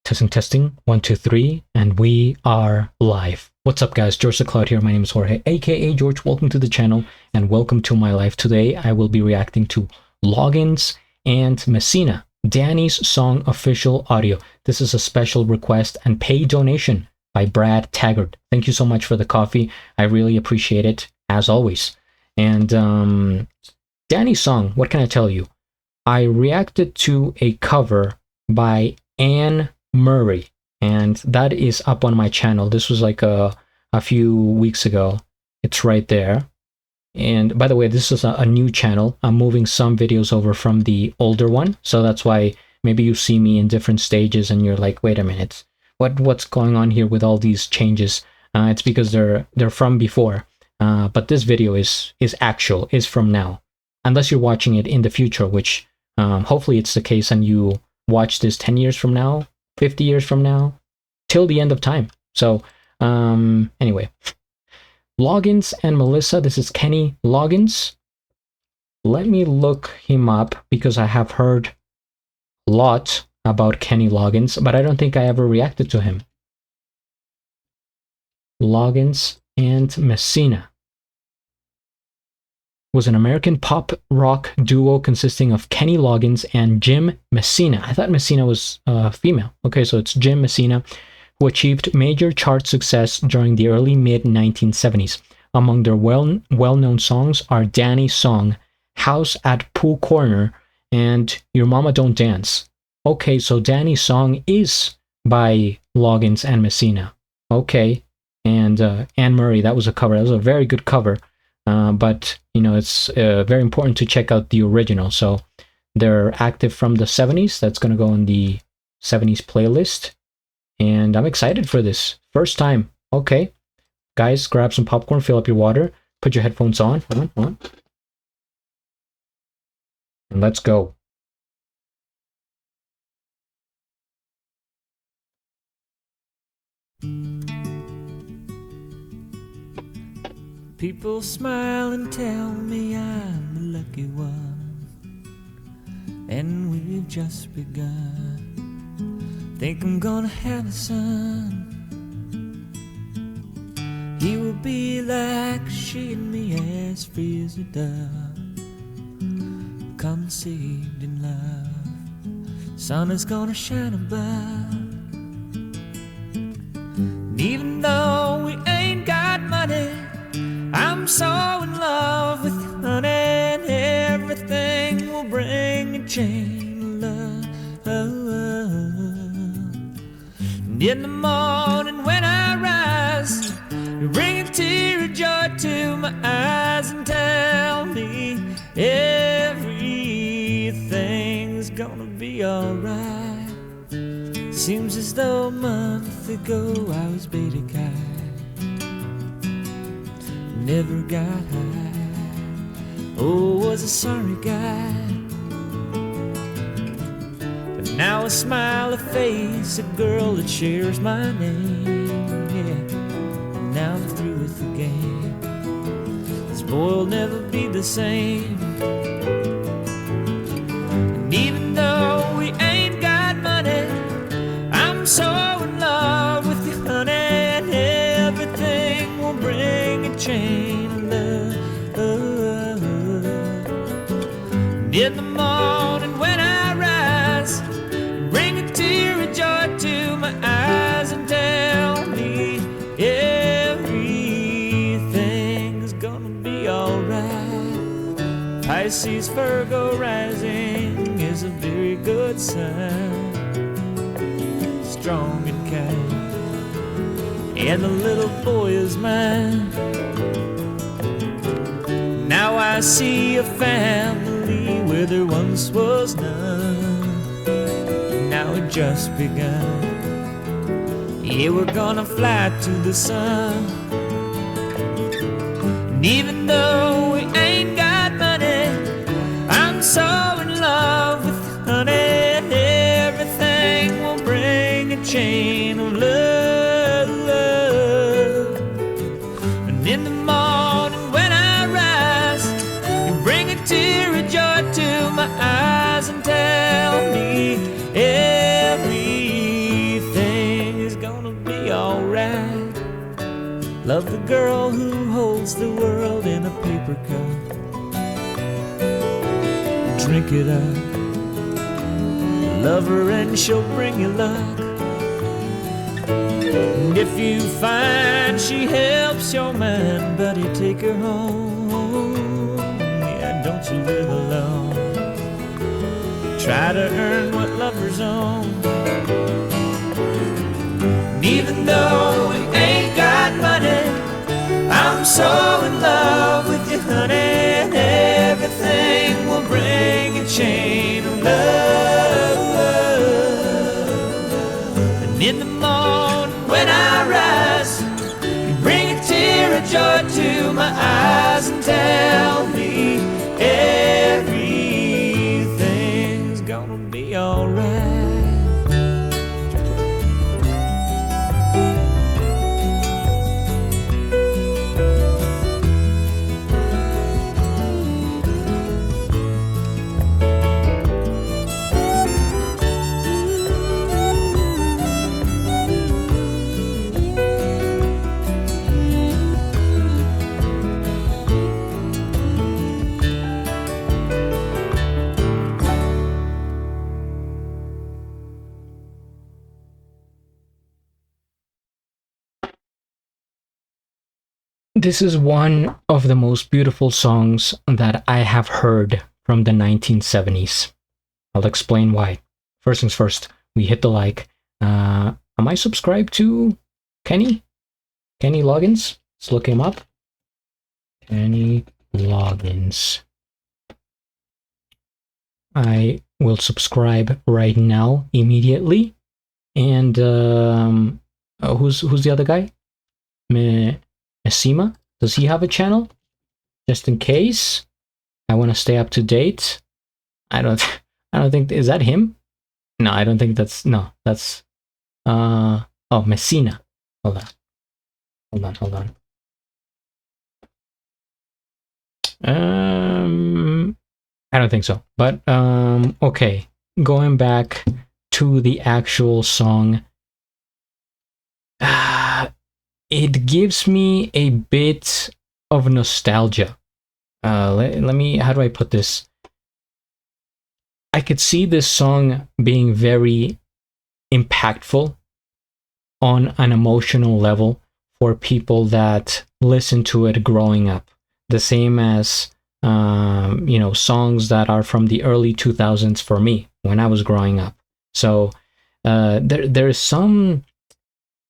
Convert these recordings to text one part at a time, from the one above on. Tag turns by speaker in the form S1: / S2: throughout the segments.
S1: Testing, testing, 1, 2, 3, and we are live. What's up, guys? GeorgeTheCloud here. My name is Jorge, aka George. Welcome to the channel and welcome to my life. Today, I will be reacting to Loggins and Messina, Danny's song official audio. This is a special request and paid donation by Brad Taggart. Thank you so much for the coffee. I really appreciate it, as always. And Danny's song, what can I tell you? I reacted to a cover by Anne Murray, and that is up on my channel. This was like a few weeks ago. It's right there. And by the way, this is a new channel. I'm moving some videos over from the older one, so that's why maybe you see me in different stages and you're like, wait a minute, what's going on here with all these changes? It's because they're from before, but this video is from now, unless you're watching it in the future, which hopefully it's the case, and you watch this 10 years from now, 50 years from now, till the end of time. So anyway, Loggins and Melissa. This is Kenny Loggins. Let me look him up because I have heard a lot about Kenny Loggins, but I don't think I ever reacted to him. Loggins and Messina was an American pop rock duo consisting of Kenny Loggins and Jim Messina. I thought Messina was female. Okay, so it's Jim Messina, who achieved major chart success during the early mid-1970s. Among their well-known songs are Danny's song, House at Pool Corner, and Your Mama Don't Dance. Okay, so Danny's song is by Loggins and Messina. Okay, and Anne Murray, that was a cover. That was a very good cover. But, you know, it's very important to check out the original. So they're active from the 70s. That's going to go in the 70s playlist. And I'm excited for this. First time. Okay. Guys, grab some popcorn, fill up your water, put your headphones on. Hold on. And let's go.
S2: People smile and tell me I'm the lucky one, and we've just begun. Think I'm gonna have a son. He will be like she and me, as free as a dove, conceived in love. Sun is gonna shine above. And even though we ain't got money, I'm so in love with you, honey, and everything will bring a chain of love. And in the morning when I rise, you bring a tear of joy to my eyes and tell me everything's gonna be alright. Seems as though a month ago I was beta guy, never got high. Oh, was a sorry guy. But now I smile, a face, a girl that shares my name. Yeah, and now I'm through with the game. This boy will never be the same. And even though we ain't got money, I'm so in love with you, honey, and everything will bring a chain of love. And in the morning when I rise, bring a tear of joy to my eyes and tell me everything's gonna be alright. Pisces, Virgo rising is a very good sign, strong and kind, and the little boy is mine. Now I see a family where there once was none. Now it just begun. Yeah, we're gonna fly to the sun. And even though we ain't got money, I'm so in love with you, honey, and everything will bring a chain of love. And in the morning when I rise, you bring a tear of joy to my eyes and tell me everything know who holds the world in a paper cup. Drink it up. Love her and she'll bring you luck. And if you find she helps your mind, buddy, take her home. Yeah, don't you live alone. Try to earn what lovers own. And even though we ain't got money, I'm so in love with you, honey. And everything will bring a chain of love. And in the morning when I rise, you bring a tear of joy to my eyes and tell me everything's gonna be alright.
S1: This is one of the most beautiful songs that I have heard from the 1970s. I'll explain why. First things first, we hit the like. Am I subscribed to Kenny? Kenny Loggins? Let's look him up. Kenny Loggins. I will subscribe right now, immediately. And who's the other guy? Messina? Does he have a channel? Just in case. I want to stay up to date. I don't think, is that him? No, I don't think that's, no, that's oh, Messina. Hold on. I don't think so. But okay. Going back to the actual song. It gives me a bit of nostalgia. Let me, how do I put this? I could see this song being very impactful on an emotional level for people that listen to it growing up. The same as, you know, songs that are from the early 2000s for me when I was growing up. So there is some,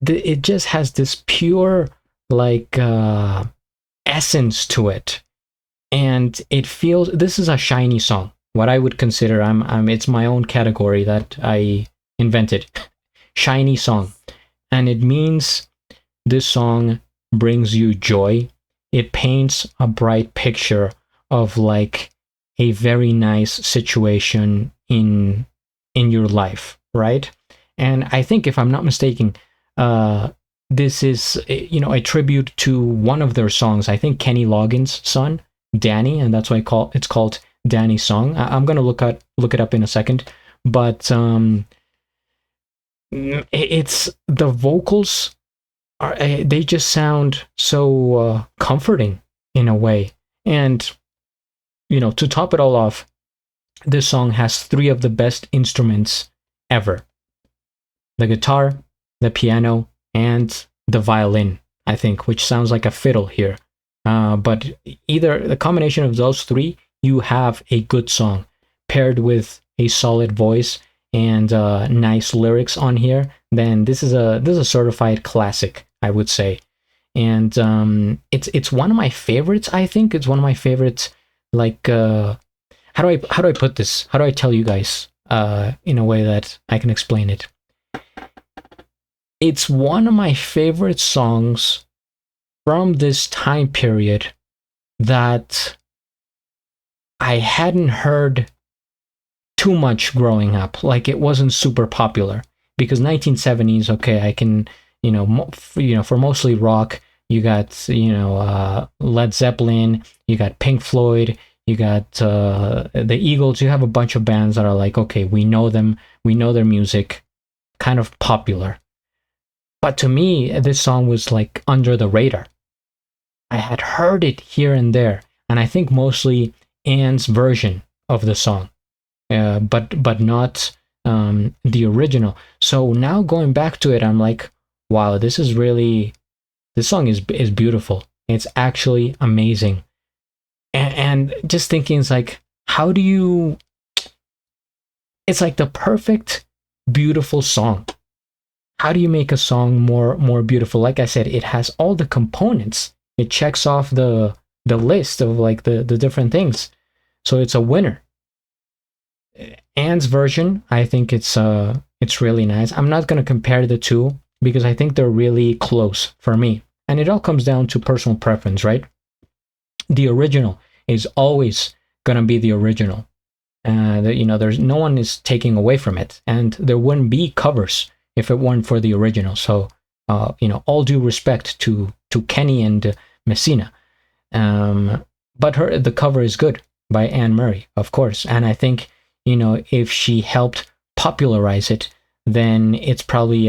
S1: it just has this pure like essence to it, and it feels, this is a shiny song, what I would consider, it's my own category that I invented, shiny song. And it means this song brings you joy. It paints a bright picture of like a very nice situation in your life, right? And I think, if I'm not mistaken, this is, you know, a tribute to one of their songs. I think Kenny Loggins' son, Danny, and that's why it's called Danny's song. I'm gonna look it up in a second, but it's, the vocals are, they just sound so comforting in a way. And you know, to top it all off, this song has 3 of the best instruments ever: the guitar, the piano, and the violin, I think, which sounds like a fiddle here. But either the combination of those 3, you have a good song paired with a solid voice and nice lyrics on here. Then this is a certified classic, I would say. And it's one of my favorites. I think it's one of my favorites. Like how do I put this? How do I tell you guys in a way that I can explain it? It's one of my favorite songs from this time period that I hadn't heard too much growing up. Like, it wasn't super popular, because 1970s, okay, I can, you know, for mostly rock, you got, you know, Led Zeppelin, you got Pink Floyd, you got the Eagles. You have a bunch of bands that are like, okay, we know them, we know their music, kind of popular. But to me, this song was like under the radar. I had heard it here and there, and I think mostly Anne's version of the song, but not the original. So now going back to it, I'm like, wow, this song is beautiful. It's actually amazing, and just thinking, it's like, how do you? It's like the perfect, beautiful song. How do you make a song more beautiful? Like I said, it has all the components. It checks off the list of like the different things. So it's a winner. Anne's version, I think it's really nice. I'm not gonna compare the two because I think they're really close for me. And it all comes down to personal preference, right? The original is always gonna be the original. There's no one is taking away from it, and there wouldn't be covers if it weren't for the original. So, all due respect to Kenny and Messina, but the cover is good by Anne Murray, of course, and I think if she helped popularize it, then it's probably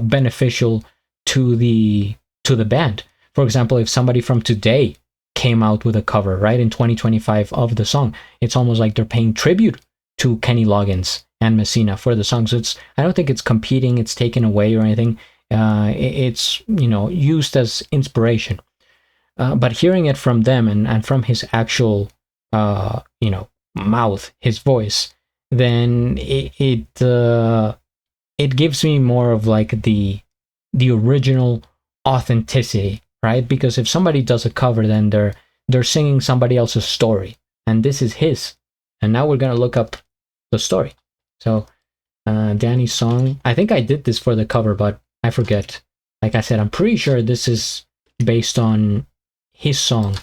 S1: beneficial to the band. For example, if somebody from today came out with a cover right in 2025 of the song, it's almost like they're paying tribute to Kenny Loggins and Messina for the song. So I don't think it's competing, it's taken away or anything. It's used as inspiration. But hearing it from them and from his actual mouth, his voice, then it gives me more of like the original authenticity, right? Because if somebody does a cover, then they're singing somebody else's story, and this is his. And now we're gonna look up the story. So Danny's song, I think I did this for the cover, but I forget. Like I said, I'm pretty sure this is based on his song.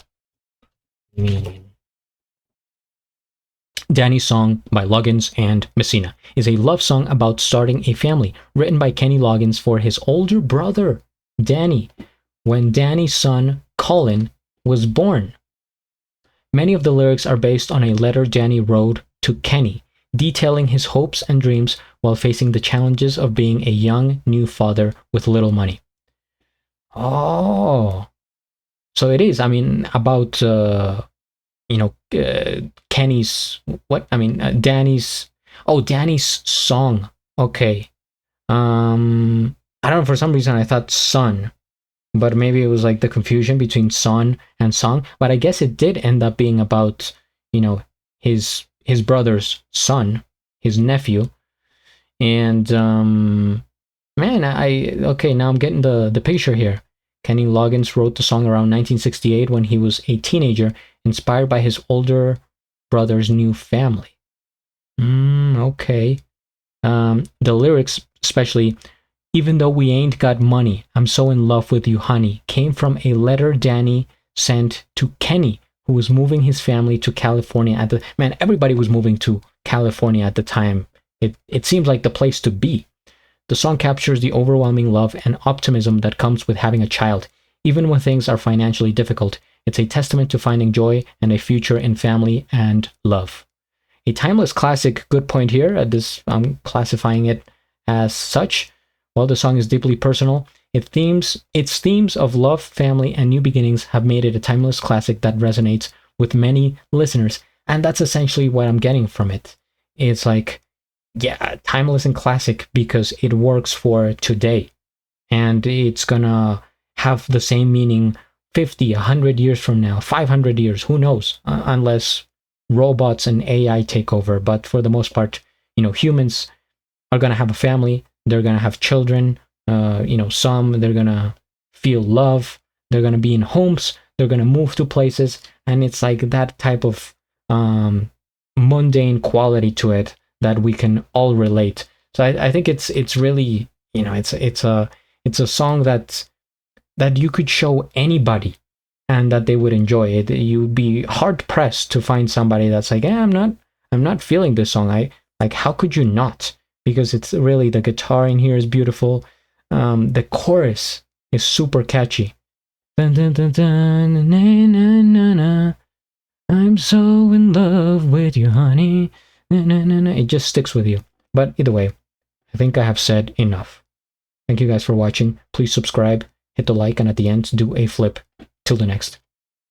S1: Danny's song by Loggins and Messina is a love song about starting a family, written by Kenny Loggins for his older brother, Danny, when Danny's son, Colin, was born. Many of the lyrics are based on a letter Danny wrote to Kenny, detailing his hopes and dreams while facing the challenges of being a young new father with little money. Oh, so it is, about Kenny's Danny's song. Okay. I don't know, for some reason I thought son, but maybe it was like the confusion between son and song. But I guess it did end up being about his brother's son, his nephew. And okay, now I'm getting the picture here. Kenny Loggins wrote the song around 1968 when he was a teenager, inspired by his older brother's new family. Okay. The lyrics, especially, even though we ain't got money, I'm so in love with you, honey, came from a letter Danny sent to Kenny, who was moving his family to California everybody was moving to California at the time. It seems like the place to be. The song captures the overwhelming love and optimism that comes with having a child, even when things are financially difficult. It's a testament to finding joy and a future in family and love. A timeless classic, good point here. I'm classifying it as such. While the song is deeply personal, its themes of love, family, and new beginnings have made it a timeless classic that resonates with many listeners. And that's essentially what I'm getting from it. It's like, yeah, timeless and classic because it works for today. And it's gonna have the same meaning 50, 100 years from now, 500 years, who knows, unless robots and AI take over. But for the most part, humans are going to have a family, they're going to have children, some, they're going to feel love, they're going to be in homes, they're going to move to places, and it's like that type of mundane quality to it that we can all relate. So I think it's really, it's a song that you could show anybody and that they would enjoy it. You'd be hard pressed to find somebody that's like, I'm not feeling this song. How could you not? Because it's really, the guitar in here is beautiful. The chorus is super catchy. Dun, dun, dun, dun, na, na, na, na. I'm so in love with you, honey. Na, na, na, na. It just sticks with you. But either way, I think I have said enough. Thank you guys for watching. Please subscribe, hit the like, and at the end, do a flip Till the next.